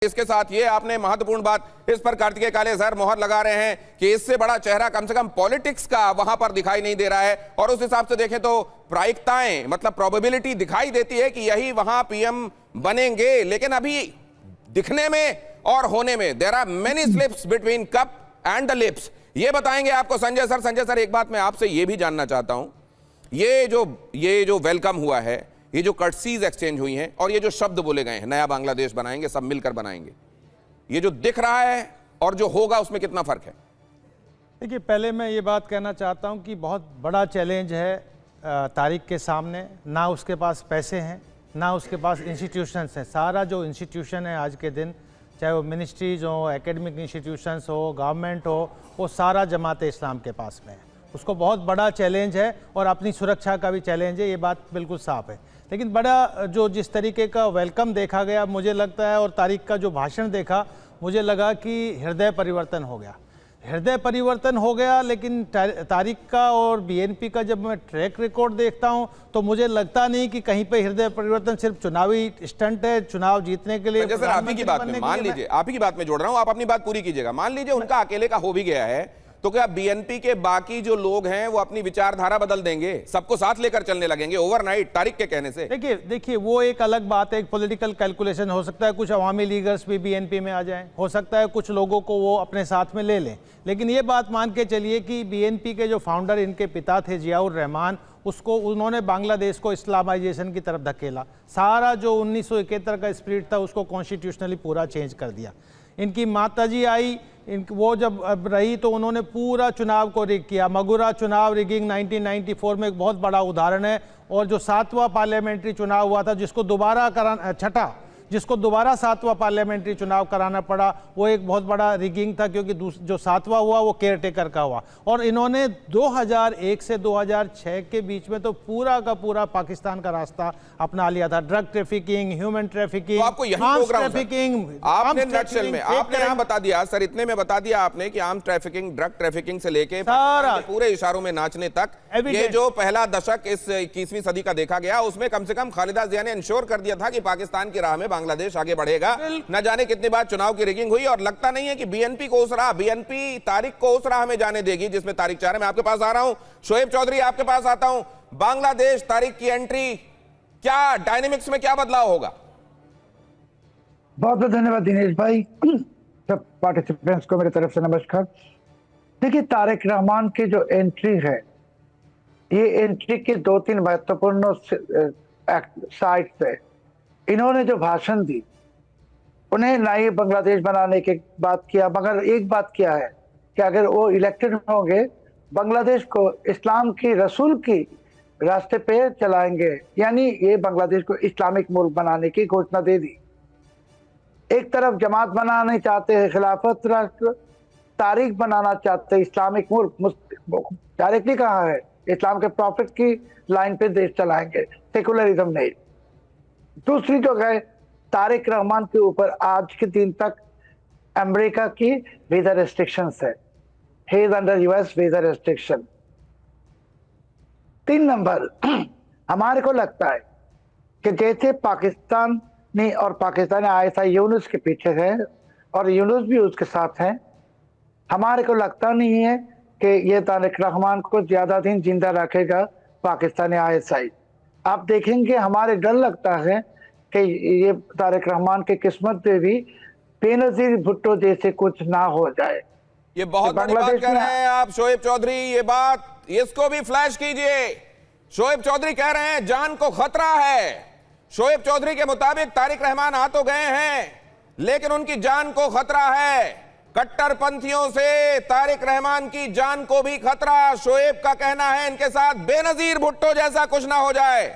इसके साथ ये आपने महत्वपूर्ण बात इस पर कार्तिकेय काले सर मोहर लगा रहे हैं कि इससे बड़ा चेहरा कम से कम पॉलिटिक्स का वहां पर दिखाई नहीं दे रहा है। और उस हिसाब से देखें तो प्रायिकताएं मतलब प्रोबेबिलिटी दिखाई देती है कि यही वहां पीएम बनेंगे, लेकिन अभी दिखने में और होने में there are many slips between cup and the lips. ये बताएंगे आपको संजय सर। संजय सर, एक बात मैं आपसे ये भी जानना चाहता हूं, ये जो वेलकम हुआ है, ये जो कर्टसीज एक्सचेंज हुई हैं और ये जो शब्द बोले गए हैं नया बांग्लादेश बनाएंगे, सब मिलकर बनाएंगे, ये जो दिख रहा है और जो होगा उसमें कितना फर्क है? देखिए, पहले मैं ये बात कहना चाहता हूं कि बहुत बड़ा चैलेंज है तारिक के सामने। ना उसके पास पैसे हैं, ना उसके पास इंस्टीट्यूशंस हैं। सारा जो इंस्टीट्यूशन है आज के दिन, चाहे वो मिनिस्ट्रीज हो, एकेडमिक इंस्टीट्यूशंस हो, गवर्नमेंट हो, वो सारा जमात इस्लाम के पास में है। उसको बहुत बड़ा चैलेंज है और अपनी सुरक्षा का भी चैलेंज है, ये बात बिल्कुल साफ है। लेकिन बड़ा जो जिस तरीके का वेलकम देखा गया, मुझे लगता है, और तारिक का जो भाषण देखा, मुझे लगा कि हृदय परिवर्तन हो गया। हृदय परिवर्तन हो गया। लेकिन तारिक का और बीएनपी का जब मैं ट्रैक रिकॉर्ड देखता हूं तो मुझे लगता नहीं कि कहीं पे हृदय परिवर्तन सिर्फ चुनावी स्टंट है, चुनाव जीतने के लिए। सर, आप ही की बात में मान लीजिए, आप ही की बात में जोड़ रहा हूं, आप अपनी बात पूरी कीजिएगा। मान लीजिए उनका अकेले का हो भी गया है, तो क्या बीएनपी के बाकी जो लोग हैं वो अपनी विचारधारा बदल देंगे, सबको साथ लेकर चलने लगेंगे ओवरनाइट तारिक के कहने से? देखिए वो एक अलग बात है, एक पॉलिटिकल कैलकुलेशन हो सकता है, कुछ अवामी लीडर्स भी बीएनपी में आ जाएं, हो सकता है कुछ लोगों को वो अपने साथ में ले लें। लेकिन ये बात मान के चलिए कि बीएनपी के जो फाउंडर इनके पिता थे जियाउर रहमान, उन्होंने बांग्लादेश को इस्लामाइजेशन की तरफ धकेला। सारा जो 1971 का स्पिरिट था उसको कॉन्स्टिट्यूशनली पूरा चेंज कर दिया। इनकी माताजी आई, वो जब रही तो उन्होंने पूरा चुनाव को रिग किया। मगुरा चुनाव रिगिंग 1994 में एक बहुत बड़ा उदाहरण है। और जो 7वां पार्लियामेंट्री चुनाव हुआ था, जिसको दोबारा 7वां पार्लियामेंट्री चुनाव कराना पड़ा, वो एक बहुत बड़ा रिगिंग था, क्योंकि जो 7वां हुआ वो केयरटेकर का हुआ। और इन्होंने 2001 से 2006 के बीच में तो पूरा का पूरा पाकिस्तान का रास्ता अपना लिया था। Drug trafficking, human trafficking, arms trafficking. आपने नटशेल में आपने यहां बता दिया सर, इतने में बता दिया आपने कि आर्म्स ट्रैफिकिंग, ड्रग ट्रैफिकिंग से लेके पूरे इशारों में नाचने तक, ये जो पहला दशक इस 21वीं सदी का देखा गया, उसमें कम से कम खालिदा जिया ने इंश्योर कर दिया था कि पाकिस्तान की राह में बांग्लादेश आगे बढ़ेगा। न जाने कितनी बार चुनाव की रिगिंग हुई, और लगता नहीं है कि बीएनपी तारिक को उस राह में जाने देगी जिसमें तारिक चाह रहे। मैं आपके पास आ रहा हूं, शोएब चौधरी, आपके पास आता हूं। बांग्लादेश तारिक की एंट्री, क्या डायनेमिक्स में क्या बदलाव होगा? बहुत बहुत धन्यवाद दिनेश भाई, सब पार्टिसिपेंट्स को मेरी तरफ से नमस्कार। देखिए, तारिक रहमान की जो एंट्री है, ये एंट्री के 2-3 महत्वपूर्ण साइट्स है। इन्होंने जो भाषण दी, उन्हें नई बांग्लादेश बनाने की बात किया, मगर एक बात किया है कि अगर वो इलेक्टेड होंगे, बांग्लादेश को इस्लाम की रसूल की रास्ते पे चलाएंगे, यानी ये बांग्लादेश को इस्लामिक मुल्क बनाने की घोषणा दे दी। एक तरफ जमात बनाना चाहते हैं खिलाफत राष्ट्र, तारिक बनाना चाहते हैं इस्लामिक मुल्क। डायरेक्टली कहा है, इस्लाम के प्रॉफिट की लाइन पे देश चलाएंगे, सेकुलरिज्म नहीं। दूसरी जो है, तारिक रहमान के ऊपर आज के दिन तक अमेरिका की वीजा रेस्ट्रिक्शंस है। He is under US visa restriction. 3 number, हमारे को लगता है कि जैसे पाकिस्तानी और पाकिस्तानी आईएसआई यूनुस के पीछे है और यूनुस भी उसके साथ है, हमारे को लगता नहीं है कि ये तारिक रहमान को ज्यादा दिन जिंदा रखेगा पाकिस्तानी आईएसआई। आप देखेंगे, हमारे डर लगता है कि ये तारिक रहमान की किस्मत में भी बेनजीर भुट्टो जैसे कुछ ना हो जाए। ये बहुत बड़ी बात कह रहे हैं आप शोएब चौधरी, ये बात इसको भी फ्लैश कीजिए। शोएब चौधरी कह रहे हैं जान को खतरा है। शोएब चौधरी के मुताबिक तारिक रहमान आ तो गए हैं, लेकिन उनकी जान को खतरा है। कट्टरपंथियों से तारिक रहमान की जान को भी खतरा। शोएब का कहना है इनके साथ बेनजीर भुट्टो जैसा कुछ ना हो जाए।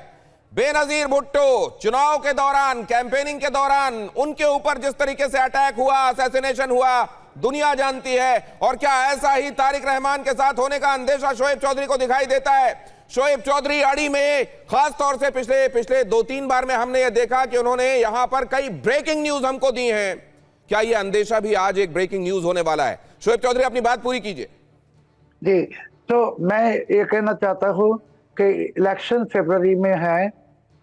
बेनजीर भुट्टो चुनाव के दौरान, कैंपेनिंग के दौरान उनके ऊपर जिस तरीके से अटैक हुआ, असैसिनेशन हुआ, दुनिया जानती है। और क्या ऐसा ही तारिक रहमान के साथ होने का अंदेशा शोएब चौधरी को दिखाई देता है? शोएब चौधरी अड़ी में खास तौर से पिछले 2-3 बार में हमने यह देखा कि उन्होंने यहां पर कई ब्रेकिंग न्यूज हमको दी हैं। क्या यह अंदेशा भी आज एक ब्रेकिंग न्यूज होने वाला है? शोएब चौधरी, अपनी बात पूरी कीजिए। जी, तो मैं ये कहना चाहता हूं कि इलेक्शन फरवरी में है,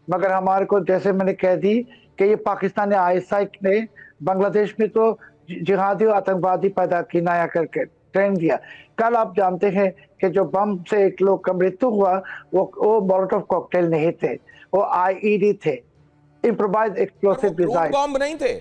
मगर हमारे को, जैसे मैंने कह दी, कि ये पाकिस्तानी आईएसआई ने बांग्लादेश में तो जिहादी और आतंकवादी पैदा की नया करके ट्रेंड दिया। कल आप जानते हैं कि जो बम से एक लोग का मृत्यु हुआ वो मोलोटोव कॉकटेल नहीं थे, वो आईईडी थे, इम्प्रोवाइज एक्सप्लोसिव डिजाइन। बॉम्ब नहीं थे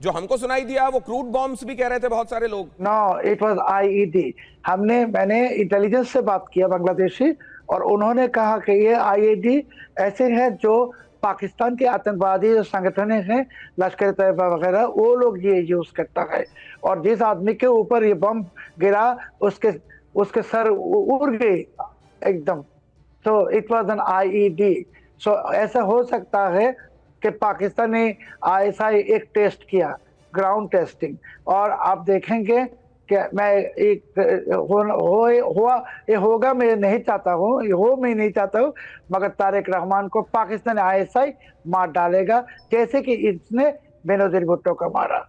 जो हमको सुनाई दिया, वो क्रूड बॉम्ब्स भी कह रहे थे बहुत सारे लोग। No, it was IED. मैंने इंटेलिजेंस से बात किया बांग्लादेशी, और उन्होंने कहा कि ये आईईडी ऐसे हैं जो पाकिस्तान के आतंकवादी जो संगठन हैं, लश्कर तैयबा वगैरह, वो लोग ये यूज करता है। और जिस आदमी के ऊपर ये बम गिरा उसके सर उड़ गई एकदम। तो इट वाज एन आईईडी। सो ऐसा हो सकता है कि पाकिस्तान ने आईएसआई एक टेस्ट किया, ग्राउंड टेस्टिंग, और आप देखेंगे कि मैं होगा मैं नहीं चाहता हूँ, मैं नहीं चाहता हूँ, मगर तारिक रहमान को पाकिस्तान आईएसआई मार डालेगा, जैसे कि इसने बेनजीर भुट्टो को मारा।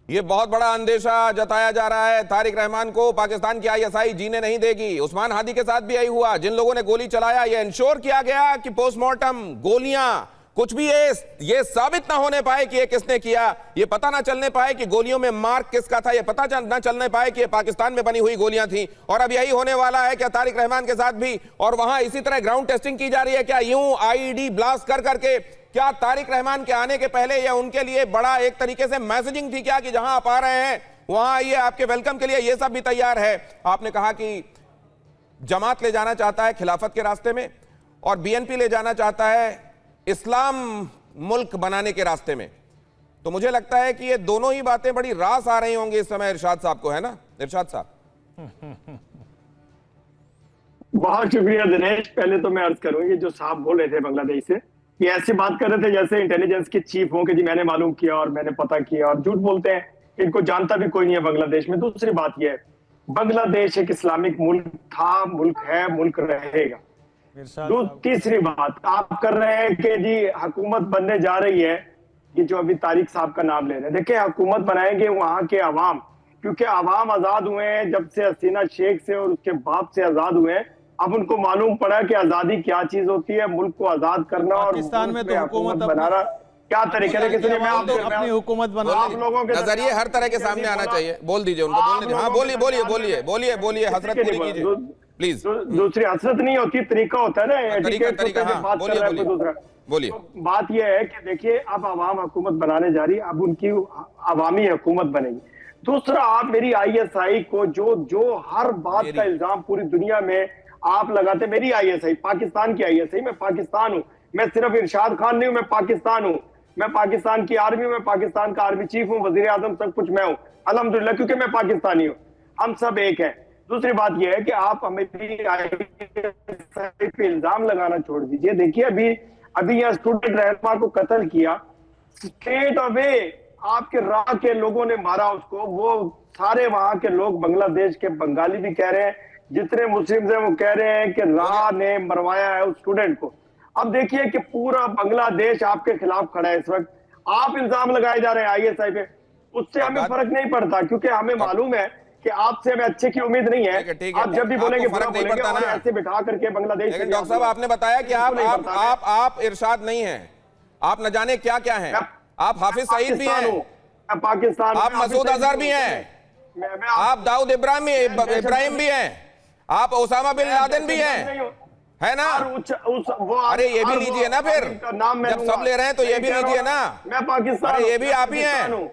ये बहुत बड़ा अंदेशा जताया जा रहा है, तारिक रहमान को पाकिस्तान की आईएसआई जीने नहीं देगी। उस्मान हादी के साथ भी यही हुआ, जिन लोगों ने गोली चलाया, ये इंश्योर किया गया कि पोस्टमार्टम, गोलियां, कुछ भी ये साबित ना होने पाए कि ये किसने किया, ये पता ना चलने पाए कि गोलियों में मार्क किसका था, ये पता ना चलने पाए कि ये पाकिस्तान में बनी हुई गोलियां थी। और अब यही होने वाला है क्या तारिक रहमान के साथ भी, और वहां इसी तरह ग्राउंड टेस्टिंग की जा रही है क्या, यूं आईईडी ब्लास्ट कर करके? क्या तारिक रहमान के आने के पहले यह उनके लिए बड़ा एक तरीके से मैसेजिंग थी क्या कि जहां आप आ रहे हैं वहां आइए, आपके वेलकम के लिए ये सब भी तैयार है? आपने कहा कि जमात ले जाना चाहता है खिलाफत के रास्ते में और बीएनपी ले जाना चाहता है इस्लाम मुल्क बनाने के रास्ते में, तो मुझे लगता है कि ये दोनों ही बातें बड़ी रास आ रही होंगी इस समय इरशाद साहब को, है ना इरशाद साहब? बहुत शुक्रिया दिनेश। पहले तो मैं अर्ज करूंगी, जो साहब बोल रहे थे बांग्लादेश से, ये ऐसी बात कर रहे थे जैसे इंटेलिजेंस के चीफ हो कि जी मैंने मालूम किया और मैंने पता किया, और झूठ बोलते हैं, इनको जानता भी कोई नहीं है बांग्लादेश में। दूसरी बात यह है, बांग्लादेश एक इस्लामिक मुल्क था, मुल्क है, मुल्क रहेगा। तीसरी बात आप कर रहे हैं कि जी हुकूमत बनने जा रही है, कि जो अभी तारिक साहब का नाम ले रहे हैं, देखिए हुकूमत बनाएंगे वहां के अवाम, क्योंकि अवाम आजाद हुए हैं जब से हसीना शेख से और उसके बाप से आजाद हुए हैं। अब उनको मालूम पड़ा कि आजादी क्या चीज होती है, मुल्क को आजाद करना और पाकिस्तान में तो हुकूमत बनाना क्या तरीके से, अपनी हुकूमत बना, आप लोगों के नजरिए हर तरह के सामने आना चाहिए। बोल दीजिए उनको, बोलने दीजिए। हाँ बोलिए बोलिए बोलिए बोलिए बोलिए, हसरत पूरी कीजिए प्लीज। दूसरी हसरत नहीं होती, तरीका होता है ना, तरीका हाँ, बोलिए दूसरा बोलिए। तो बात यह है कि देखिए अब अवाम हुकूमत बनाने जा रही है, अब उनकी अवामी हुकूमत बनेगी। दूसरा, आप मेरी आईएसआई को जो हर बात का इल्जाम पूरी दुनिया में आप लगाते, मेरी आईएसआई पाकिस्तान की आईएसआई, मैं पाकिस्तान हूं, मैं सिर्फ इरशाद खान नहीं हूं, मैं पाकिस्तान हूं, मैं पाकिस्तान की आर्मी, मैं पाकिस्तान का आर्मी चीफ हूं, वजीर आजम, सब कुछ मैं हूं अल्हम्दुलिल्लाह, क्योंकि मैं पाकिस्तानी हूं, हम सब एक हैं। दूसरी बात यह है कि आप मेरी आईएसआई पे इल्जाम लगाना छोड़ दीजिए। देखिए अभी यहाँ स्टूडेंट रहनुमा को कत्ल किया, स्ट्रेट अवे आपके राह के लोगों ने मारा उसको, वो सारे वहां के लोग, बांग्लादेश के बंगाली भी कह रहे हैं, जितने मुस्लिम हैं वो कह रहे हैं कि राह ने मरवाया है उस स्टूडेंट को। अब देखिए कि पूरा बांग्लादेश आपके खिलाफ खड़ा है इस वक्त, आप इल्जाम लगाए जा रहे हैं आईएसआई पे, उससे हमें फर्क नहीं पड़ता, क्योंकि हमें मालूम है कि आपसे हमें अच्छे की उम्मीद नहीं है। आप जब भी बोलेंगे फर्क नहीं पड़ता ना, ऐसे बिठा करके बांग्लादेश। डॉक्टर साहब आपने बताया कि आप इरशाद नहीं हैं, आप न जाने क्या क्या हैं, आप हाफिज सईद भी हैं, पाकिस्तान, आप मसूद अजहर भी हैं, आप दाऊद इब्राहिम भी हैं, आप ओसामा बिन लादेन भी हैं, है ना? अरे ये भी लीजिए ना, फिर जब सब ले रहे हैं तो ये भी लीजिए ना। मैं पाकिस्तान, अरे ये भी आप ही हैं,